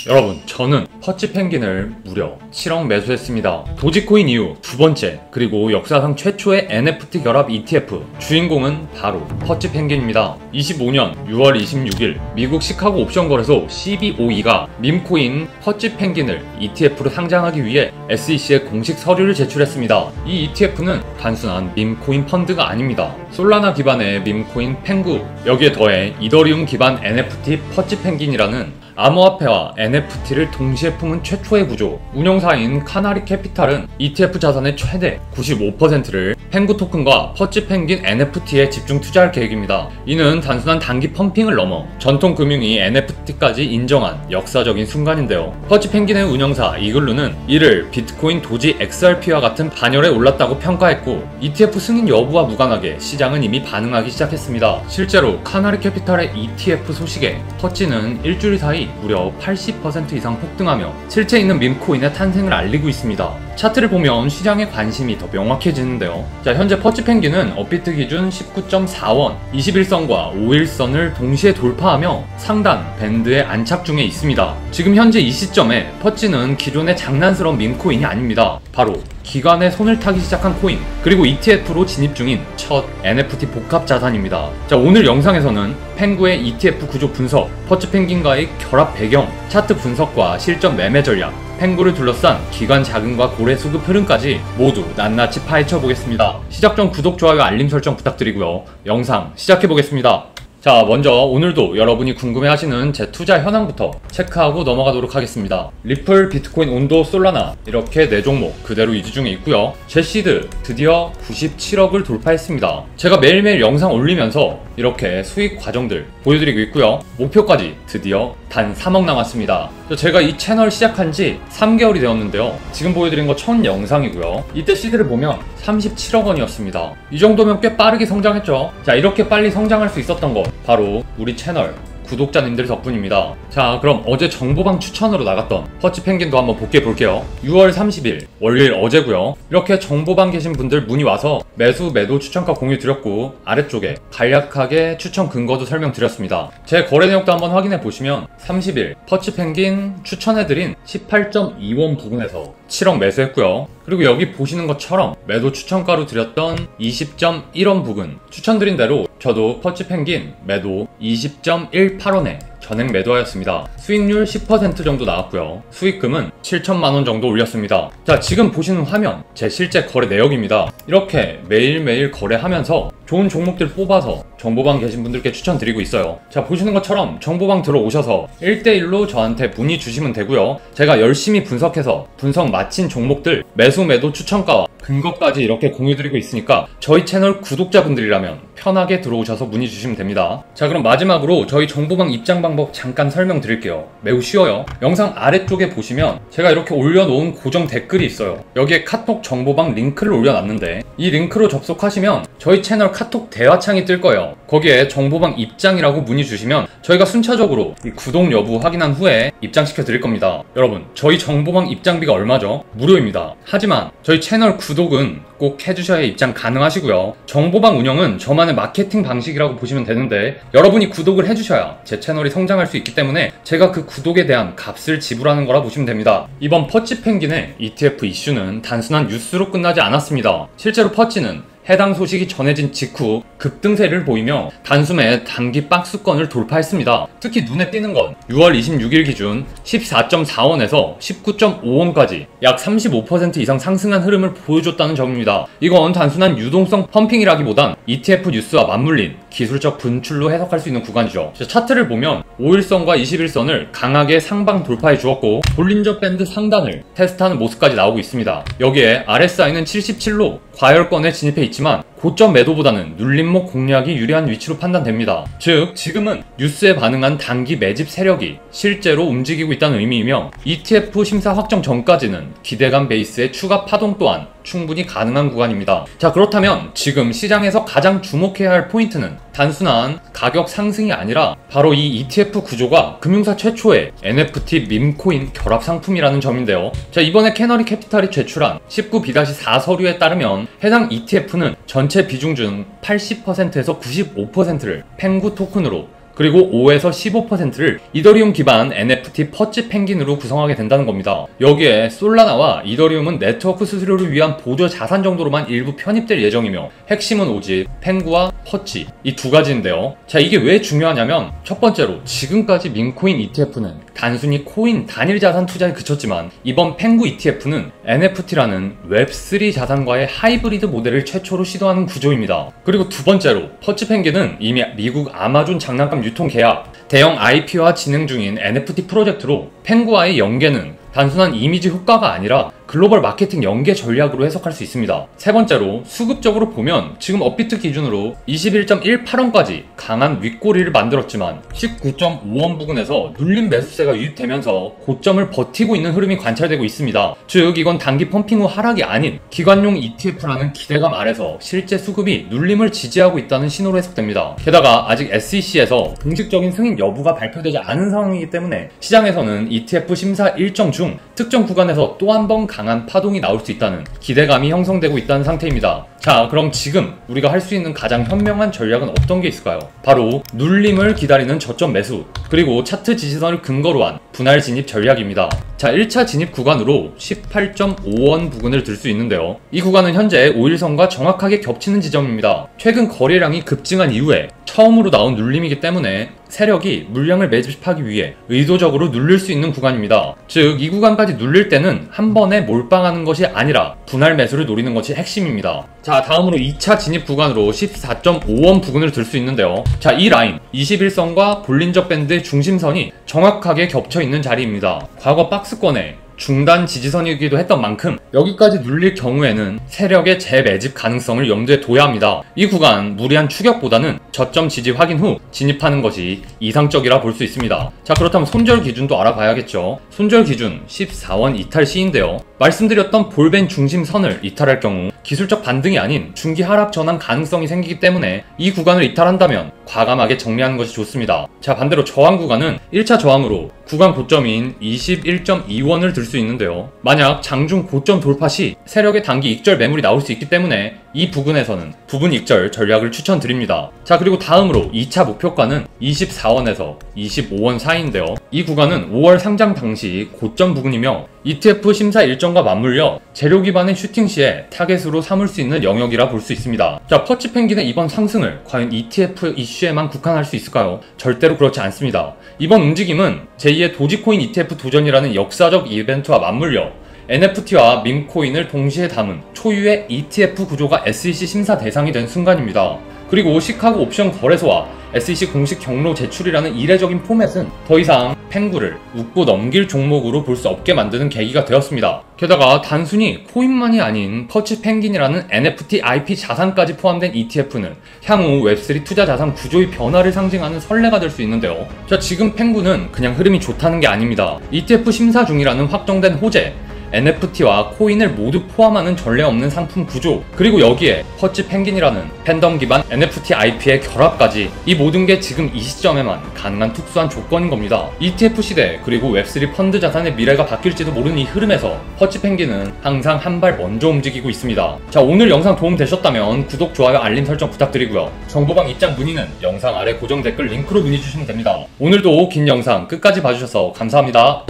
여러분, 저는 퍼치펭귄을 무려 7억 매수했습니다. 도지코인 이후 두 번째, 그리고 역사상 최초의 NFT 결합 ETF, 주인공은 바로 퍼치펭귄입니다. 25년 6월 26일 미국 시카고 옵션 거래소 CBOE가 밈코인 퍼치펭귄을 ETF로 상장하기 위해 SEC에 공식 서류를 제출했습니다. 이 ETF는 단순한 밈코인 펀드가 아닙니다. 솔라나 기반의 밈코인 펭구, 여기에 더해 이더리움 기반 NFT 퍼치펭귄이라는 암호화폐와 NFT를 동시에 품은 최초의 구조. 운영사인 카나리 캐피탈은 ETF 자산의 최대 95%를 펭구 토큰과 퍼치펭귄 NFT에 집중 투자할 계획입니다. 이는 단순한 단기 펌핑을 넘어 전통 금융이 NFT까지 인정한 역사적인 순간인데요. 퍼치펭귄의 운영사 이글루는 이를 비트코인 도지 XRP와 같은 반열에 올랐다고 평가했고, ETF 승인 여부와 무관하게 시장은 이미 반응하기 시작했습니다. 실제로 카나리 캐피탈의 ETF 소식에 퍼치는 일주일 사이 무려 80% 이상 폭등하며 실체 있는 밈코인의 탄생을 알리고 있습니다. 차트를 보면 시장의 관심이 더 명확해지는데요. 자, 현재 퍼치펭귄은 업비트 기준 19.4원, 21선과 5일선을 동시에 돌파하며 상단 밴드에 안착 중에 있습니다. 지금 현재 이 시점에 퍼치는 기존의 장난스러운 밈코인이 아닙니다. 바로 기관에 손을 타기 시작한 코인, 그리고 ETF로 진입 중인 첫 NFT 복합 자산입니다. 자, 오늘 영상에서는 펭구의 ETF 구조 분석, 퍼치펭귄과의 결합 배경, 차트 분석과 실전 매매 전략, 펭구를 둘러싼 기관 자금과 고래 수급 흐름까지 모두 낱낱이 파헤쳐 보겠습니다. 시작 전 구독, 좋아요, 알림 설정 부탁드리고요. 영상 시작해 보겠습니다. 자, 먼저 오늘도 여러분이 궁금해하시는 제 투자 현황부터 체크하고 넘어가도록 하겠습니다. 리플, 비트코인, 온도, 솔라나 이렇게 4종목 그대로 유지 중에 있고요. 제 시드 드디어 97억을 돌파했습니다. 제가 매일매일 영상 올리면서 이렇게 수익 과정들 보여드리고 있고요. 목표까지 드디어 단 3억 남았습니다. 제가 이 채널 시작한 지 3개월이 되었는데요. 지금 보여드린 거 첫 영상이고요. 이때 시드를 보면 37억 원이었습니다. 이 정도면 꽤 빠르게 성장했죠. 자, 이렇게 빨리 성장할 수 있었던 것 바로 우리 채널 구독자님들 덕분입니다. 자, 그럼 어제 정보방 추천으로 나갔던 퍼치펭귄도 한번 복귀해 볼게요. 6월 30일 월요일 어제고요. 이렇게 정보방 계신 분들 문의 와서 매수 매도 추천가 공유 드렸고, 아래쪽에 간략하게 추천 근거도 설명드렸습니다. 제 거래 내역도 한번 확인해 보시면 30일 퍼치펭귄 추천해드린 18.2원 부근에서 7억 매수했고요. 그리고 여기 보시는 것처럼 매도 추천가로 드렸던 20.1원 부근 추천드린 대로 저도 퍼치펭귄 매도 20.18원에 전액 매도하였습니다. 수익률 10% 정도 나왔고요. 수익금은 7천만원 정도 올렸습니다. 자, 지금 보시는 화면 제 실제 거래 내역입니다. 이렇게 매일매일 거래하면서 좋은 종목들 뽑아서 정보방 계신 분들께 추천드리고 있어요. 자, 보시는 것처럼 정보방 들어오셔서 1대1로 저한테 문의 주시면 되고요. 제가 열심히 분석해서 분석 마친 종목들 매수 매도 추천가와 근거까지 이렇게 공유드리고 있으니까 저희 채널 구독자분들이라면 편하게 들어오셔서 문의 주시면 됩니다. 자, 그럼 마지막으로 저희 정보방 입장 방법 잠깐 설명드릴게요. 매우 쉬워요. 영상 아래쪽에 보시면 제가 이렇게 올려놓은 고정 댓글이 있어요. 여기에 카톡 정보방 링크를 올려놨는데 이 링크로 접속하시면 저희 채널 카톡 대화창이 뜰 거예요. 거기에 정보방 입장이라고 문의 주시면 저희가 순차적으로 이 구독 여부 확인한 후에 입장시켜 드릴 겁니다. 여러분, 저희 정보방 입장비가 얼마죠? 무료입니다. 하지만 저희 채널 구독은 꼭 해주셔야 입장 가능하시고요. 정보방 운영은 저만의 마케팅 방식이라고 보시면 되는데, 여러분이 구독을 해주셔야 제 채널이 성장할 수 있기 때문에 제가 그 구독에 대한 값을 지불하는 거라 보시면 됩니다. 이번 퍼치펭귄의 ETF 이슈는 단순한 뉴스로 끝나지 않았습니다. 실제로 퍼치는 해당 소식이 전해진 직후 급등세를 보이며 단숨에 단기 박스권을 돌파했습니다. 특히 눈에 띄는 건 6월 26일 기준 14.4원에서 19.5원까지 약 35% 이상 상승한 흐름을 보여줬다는 점입니다. 이건 단순한 유동성 펌핑이라기보단 ETF 뉴스와 맞물린 기술적 분출로 해석할 수 있는 구간이죠. 차트를 보면 5일선과 21선을 강하게 상방 돌파해 주었고, 볼린저 밴드 상단을 테스트하는 모습까지 나오고 있습니다. 여기에 RSI는 77로 과열권에 진입해 있지만 고점 매도보다는 눌림목 공략이 유리한 위치로 판단됩니다. 즉, 지금은 뉴스에 반응한 단기 매집 세력이 실제로 움직이고 있다는 의미이며, ETF 심사 확정 전까지는 기대감 베이스의 추가 파동 또한 충분히 가능한 구간입니다. 자, 그렇다면 지금 시장에서 가장 주목해야 할 포인트는 단순한 가격 상승이 아니라 바로 이 ETF 구조가 금융사 최초의 NFT 밈코인 결합 상품이라는 점인데요. 자, 이번에 캐너리 캐피탈이 제출한 19B-4 서류에 따르면 해당 ETF는 전체 비중 중 80%에서 95%를 펭구 토큰으로 그리고 5에서 15%를 이더리움 기반 NFT 퍼치 펭귄으로 구성하게 된다는 겁니다. 여기에 솔라나와 이더리움은 네트워크 수수료를 위한 보조 자산 정도로만 일부 편입될 예정이며 핵심은 오직 펭구와 퍼치 이 두 가지인데요. 자, 이게 왜 중요하냐면 첫 번째로 지금까지 민코인 ETF는 단순히 코인 단일 자산 투자에 그쳤지만 이번 펭구 ETF는 NFT라는 웹3 자산과의 하이브리드 모델을 최초로 시도하는 구조입니다. 그리고 두 번째로 퍼치 펭귄은 이미 미국 아마존 장난감 유통 계약, 대형 IP와 진행 중인 NFT 프로젝트로 펭구와의 연계는 단순한 이미지 효과가 아니라 글로벌 마케팅 연계 전략으로 해석할 수 있습니다. 세 번째로 수급적으로 보면 지금 업비트 기준으로 21.18원까지 강한 윗꼬리를 만들었지만 19.5원 부근에서 눌림 매수세가 유입되면서 고점을 버티고 있는 흐름이 관찰되고 있습니다. 즉 이건 단기 펌핑 후 하락이 아닌 기관용 ETF라는 기대감 아래서 실제 수급이 눌림을 지지하고 있다는 신호로 해석됩니다. 게다가 아직 SEC에서 공식적인 승인 여부가 발표되지 않은 상황이기 때문에 시장에서는 ETF 심사 일정 중 특정 구간에서 또 한 번 강한 파동이 나올 수 있다는 기대감이 형성되고 있다는 상태입니다. 자, 그럼 지금 우리가 할 수 있는 가장 현명한 전략은 어떤 게 있을까요? 바로 눌림을 기다리는 저점 매수, 그리고 차트 지지선을 근거로 한 분할 진입 전략입니다. 자, 1차 진입 구간으로 18.5원 부근을 들 수 있는데요. 이 구간은 현재 5일선과 정확하게 겹치는 지점입니다. 최근 거래량이 급증한 이후에 처음으로 나온 눌림이기 때문에 세력이 물량을 매집하기 위해 의도적으로 눌릴 수 있는 구간입니다. 즉, 이 구간까지 눌릴 때는 한 번에 몰빵하는 것이 아니라 분할 매수를 노리는 것이 핵심입니다. 자, 다음으로 2차 진입 구간으로 14.5원 부근을 들 수 있는데요. 자, 이 라인 21선과 볼린저 밴드의 중심선이 정확하게 겹쳐 있는 자리입니다. 과거 박스권에 중단 지지선이기도 했던 만큼 여기까지 눌릴 경우에는 세력의 재매집 가능성을 염두에 둬야 합니다. 이 구간 무리한 추격보다는 저점 지지 확인 후 진입하는 것이 이상적이라 볼 수 있습니다. 자, 그렇다면 손절 기준도 알아봐야겠죠. 손절 기준 14원 이탈 시인데요. 말씀드렸던 볼벤 중심선을 이탈할 경우 기술적 반등이 아닌 중기 하락 전환 가능성이 생기기 때문에 이 구간을 이탈한다면 과감하게 정리하는 것이 좋습니다. 자, 반대로 저항 구간은 1차 저항으로 구간 고점인 21.2원을 들 수 있는데요. 만약 장중 고점 돌파 시 세력의 단기 익절 매물이 나올 수 있기 때문에 이 부근에서는 부분 익절 전략을 추천드립니다. 자, 그리고 다음으로 2차 목표가는 24원에서 25원 사이인데요. 이 구간은 5월 상장 당시 고점 부근이며 ETF 심사 일정과 맞물려 재료 기반의 슈팅 시에 타겟으로 삼을 수 있는 영역이라 볼 수 있습니다. 자, 퍼치 펭귄의 이번 상승을 과연 ETF 이슈에만 국한할 수 있을까요? 절대로 그렇지 않습니다. 이번 움직임은 제2의 도지코인 ETF 도전이라는 역사적 이벤트와 맞물려 NFT와 밈코인을 동시에 담은 초유의 ETF 구조가 SEC 심사 대상이 된 순간입니다. 그리고 시카고 옵션 거래소와 SEC 공식 경로 제출이라는 이례적인 포맷은 더 이상 펭구를 웃고 넘길 종목으로 볼 수 없게 만드는 계기가 되었습니다. 게다가 단순히 코인만이 아닌 퍼치 펭귄이라는 NFT IP 자산까지 포함된 ETF는 향후 웹3 투자 자산 구조의 변화를 상징하는 선례가 될 수 있는데요. 자, 지금 펭구는 그냥 흐름이 좋다는 게 아닙니다. ETF 심사 중이라는 확정된 호재, NFT와 코인을 모두 포함하는 전례 없는 상품 구조, 그리고 여기에 퍼치 펭귄이라는 팬덤 기반 NFT IP의 결합까지, 이 모든 게 지금 이 시점에만 가능한 특수한 조건인 겁니다. ETF 시대 그리고 웹3 펀드 자산의 미래가 바뀔지도 모르는 이 흐름에서 퍼치 펭귄은 항상 한 발 먼저 움직이고 있습니다. 자, 오늘 영상 도움 되셨다면 구독, 좋아요, 알림 설정 부탁드리고요. 정보방 입장 문의는 영상 아래 고정 댓글 링크로 문의 주시면 됩니다. 오늘도 긴 영상 끝까지 봐주셔서 감사합니다.